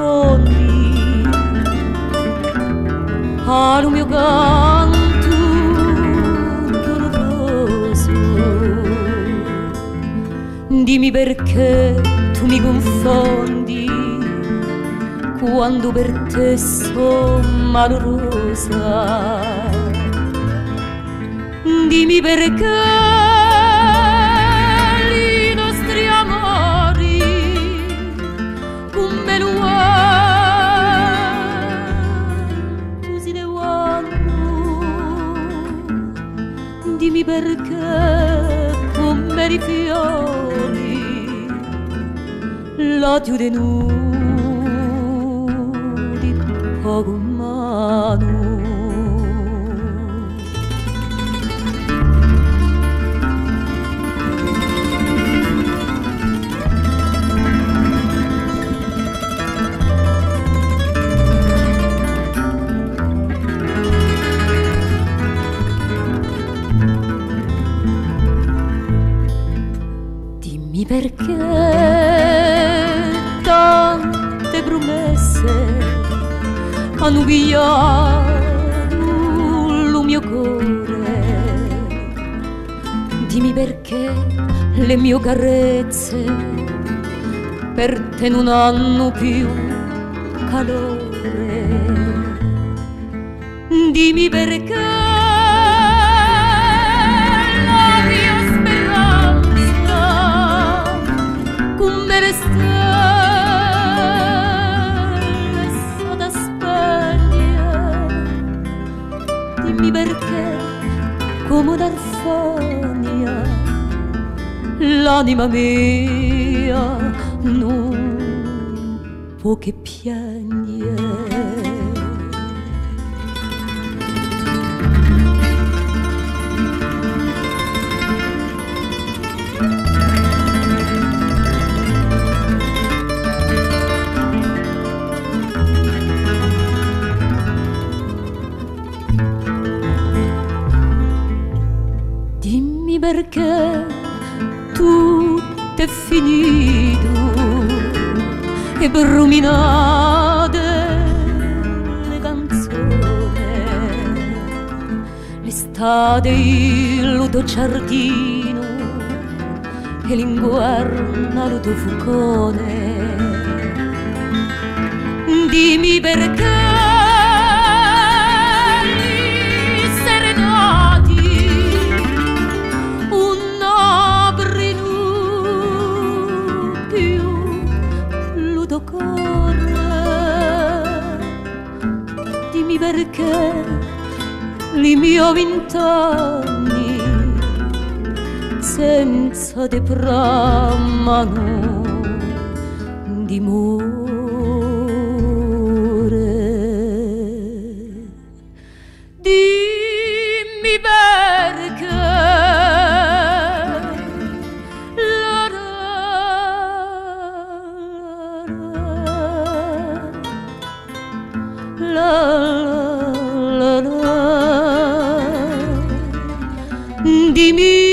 rispondi al mio canto doloroso. Dimmi perché tu mi confondi quando per te sono malorosa. Dimmi perché i nostri amori come lo tu si devono. Dimmi perché come i fiori la chiude nudi poco mano. Dimmi perché tante promesse hanno pigliato il mio cuore. Dimmi perché le mie carezze per te non hanno più calore. Dimmi perché le stelle sono spegne. Dimmi perché come un'arfania l'anima mia non può che piangere. Dimmi perché tutto è finito e bruminate le canzoni. L'estate il tuo giardino e l'inguarna il tuo fucone. Dimmi perché dimmi perché li miei 20 anni senza te bramano d'amore. Dimmi perché dimmi